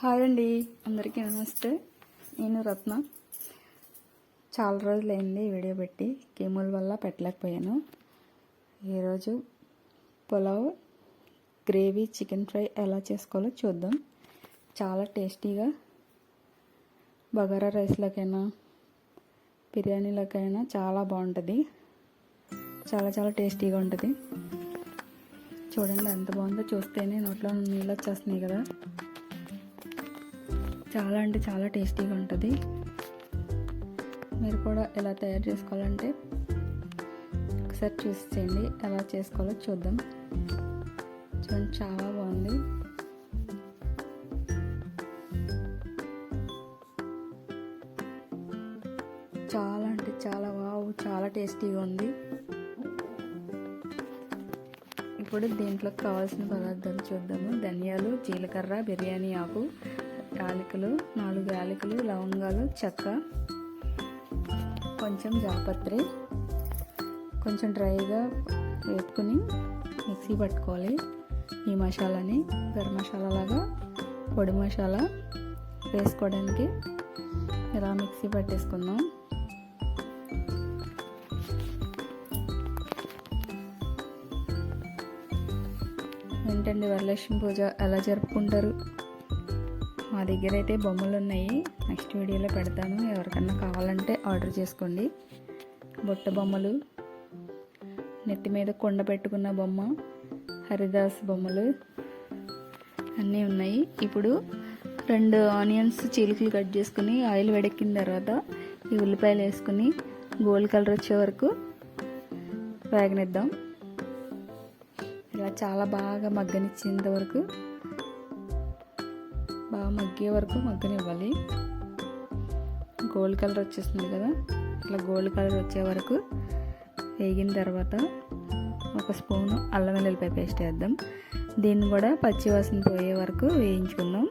Hi అండి, అందరికీ నమస్తే. నేను రత్న. చాలా రోజులైంది వీడియో పెట్టి, కీమోల వల్ల పెట్టలేకపోయాను. ఈరోజు పులావ్ గ్రేవీ చికెన్ ఫ్రై ఎలా చేసుకోవాలో చూద్దాం. చాలా టేస్టీగా బగారా రైస్లోకైనా బిర్యానీలోకైనా చాలా బాగుంటుంది. చాలా టేస్టీగా ఉంటుంది. చూడండి ఎంత బాగుందో, చూస్తేనే నోట్లో నీళ్ళు వచ్చేస్తున్నాయి కదా. చాలా అంటే చాలా టేస్టీగా ఉంటుంది. మీరు కూడా ఎలా తయారు చేసుకోవాలంటే ఒకసారి చూసేయండి. ఎలా చేసుకోవాలో చూద్దాం. చూడండి చాలా బాగుంది. చాలా అంటే చాలా చాలా టేస్టీగా ఉంది. ఇప్పుడు దీంట్లోకి కావాల్సిన పదార్థాలు చూద్దాము. ధనియాలు, జీలకర్ర, బిర్యానీ ఆకు, యాలకులు, 4 యాలకులు, లవంగాలు, చెక్క, కొంచెం జాపత్రి, కొంచెం డ్రైగా వేపుకుని మిక్సీ పట్టుకోవాలి. ఈ మసాలాని గరం మసాలా లాగా పొడి మసాలా వేసుకోవడానికి ఇలా మిక్సీ పట్టేసుకుందాం. ఏంటండి వరలక్ష్మి పూజ ఎలా జరుపుకుంటారు? మా దగ్గర అయితే బొమ్మలు ఉన్నాయి. నెక్స్ట్ వీడియోలో పెడతాను. ఎవరికన్నా కావాలంటే ఆర్డర్ చేసుకోండి. బుట్ట బొమ్మలు, నెత్తి మీద కొండ పెట్టుకున్న బొమ్మ, హరిదాస్ బొమ్మలు అన్నీ ఉన్నాయి. ఇప్పుడు 2 ఆనియన్స్ చీలికలు కట్ చేసుకుని ఆయిల్ వేడెక్కిన తర్వాత ఈ ఉల్లిపాయలు వేసుకుని గోల్డ్ కలర్ వచ్చే వరకు వేగనిద్దాం. ఇలా చాలా బాగా మగ్గనిచ్చేంత వరకు, బాగా మగ్గే వరకు మగ్గనివ్వాలి. గోల్డ్ కలర్ వచ్చేస్తుంది కదా, ఇట్లా గోల్డ్ కలర్ వచ్చే వరకు వేగిన తర్వాత 1 స్పూను అల్లం వెల్లుల్లిపాయ పేస్ట్ వేద్దాం. దీన్ని కూడా పచ్చివాసన పోయే వరకు వేయించుకుందాం.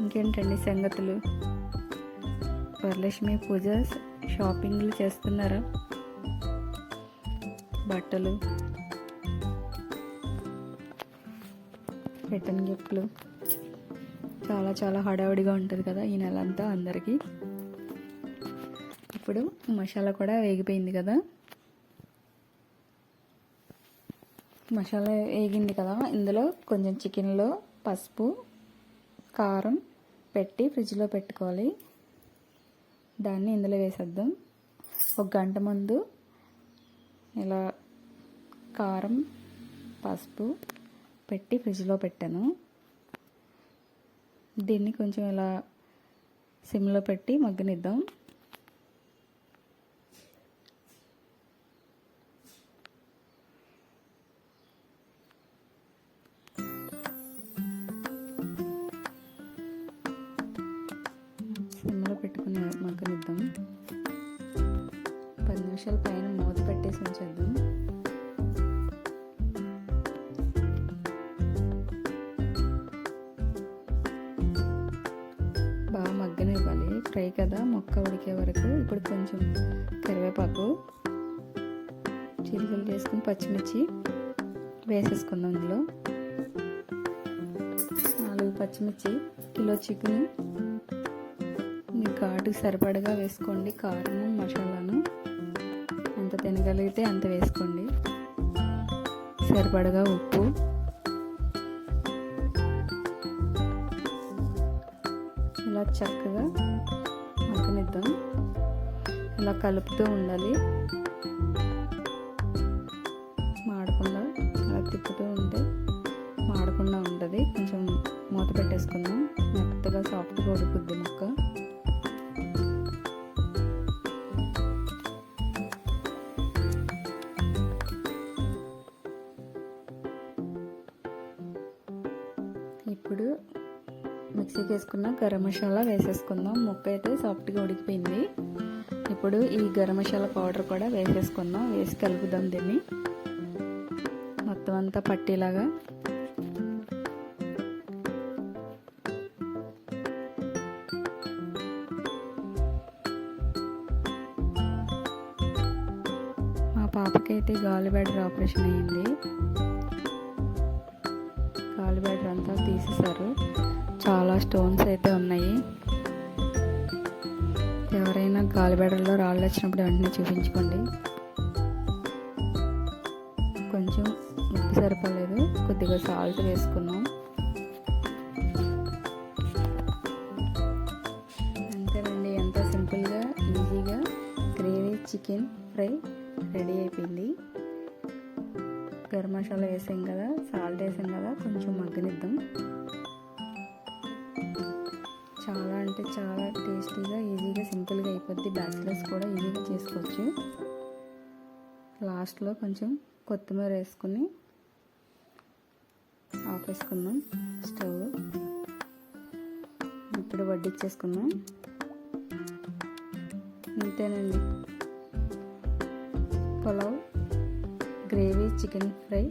ఇంకేంటండి సంగతులు? వరలక్ష్మి పూజ షాపింగ్లు చేస్తున్నారా? బట్టలు, రిటర్న్ గిఫ్ట్లు, చాలా హడావుడిగా ఉంటుంది కదా ఈ నెల అంతా అందరికీ. ఇప్పుడు మసాలా కూడా వేగిపోయింది కదా. మసాలా వేగింది కదా, ఇందులో కొంచెం చికెన్లో పసుపు, కారం పెట్టి ఫ్రిడ్జ్లో పెట్టుకోవాలి. దాన్ని ఇందులో వేసేద్దాం. 1 గంట ముందు ఇలా కారం, పసుపు పెట్టి ఫ్రిడ్జ్లో పెట్టాను. దీన్ని కొంచెం ఇలా సిమ్లో పెట్టి మగ్గనిద్దాం. సిమ్లో పెట్టుకుని మగ్గనిద్దాం. 10 నిమిషాల పైన మూత పెట్టేసి ఉంచేద్దాం. బాగా మగ్గనివ్వాలి. ఫ్రై కదా, మొక్క ఉడికే వరకు. ఇప్పుడు కొంచెం కరివేపాకు చీలికలు చేసుకుని పచ్చిమిర్చి వేసేసుకుందాం. ఇందులో 4 పచ్చిమిర్చి, కిలో చికెన్ మీ ఘాటుకి సరిపడగా వేసుకోండి. కారం, మసాలాను ఎంత తినగలిగితే అంత వేసుకోండి. సరిపడగా ఉప్పు, ఇలా చక్కగా మగ్గనిద్దాం. ఇలా కలుపుతూ ఉండాలి, మాడకుండా. అలా తిప్పుతూ ఉంటే మాడకుండా ఉంటుంది. కొంచెం మూత పెట్టేసుకుందాం. మెత్తగా సాఫ్ట్గా ఉడుకుద్ది ముక్క. ఇప్పుడు మిక్సీకి వేసుకున్న గరం మసాలా వేసేసుకుందాం. ముక్క అయితే సాఫ్ట్గా ఉడికిపోయింది. ఇప్పుడు ఈ గరం మసాలా పౌడర్ కూడా వేసేసుకుందాం. వేసి కలుపుదాం దీన్ని మొత్తం అంతా పట్టేలాగా. పాపకైతే పాపకి గాలి బ్యాడర్ ఆపరేషన్ అయ్యింది. గాలి బ్యాడర్ అంతా తీసేశారు. చాలా స్టోన్స్ అయితే ఉన్నాయి. ఎవరైనా గాలి బ్యాడర్లో రాళ్ళు వచ్చినప్పుడు వెంటనే చూపించుకోండి. కొంచెం ఉప్పు సరిపోలేదు, కొద్దిగా సాల్ట్ వేసుకున్నాం. అంతేనండి, ఎంత సింపుల్గా ఈజీగా గ్రేవీ చికెన్ ఫ్రై రెడీ అయిపోయింది. గరం మసాలా వేసాం కదా, సాల్ట్ వేసాం కదా, కొంచెం మగ్గనిద్దాం. చాలా అంటే చాలా టేస్టీగా ఈజీగా సింపుల్గా అయిపోద్ది. బ్యాచిలర్స్ కూడా ఈజీగా చేసుకోవచ్చు. లాస్ట్లో కొంచెం కొత్తిమీర వేసుకుని ఆపేసుకుందాం స్టవ్. ఇప్పుడు వడ్డిచ్చేసుకుందాం. అంతేనండి, pulao gravy chicken fry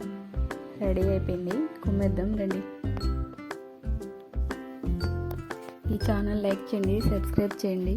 ready అయిపోయింది. కుమ్మేద్దాం రండి. ఈ ఛానల్ లైక్ చేయండి, సబ్స్క్రైబ్ చేయండి.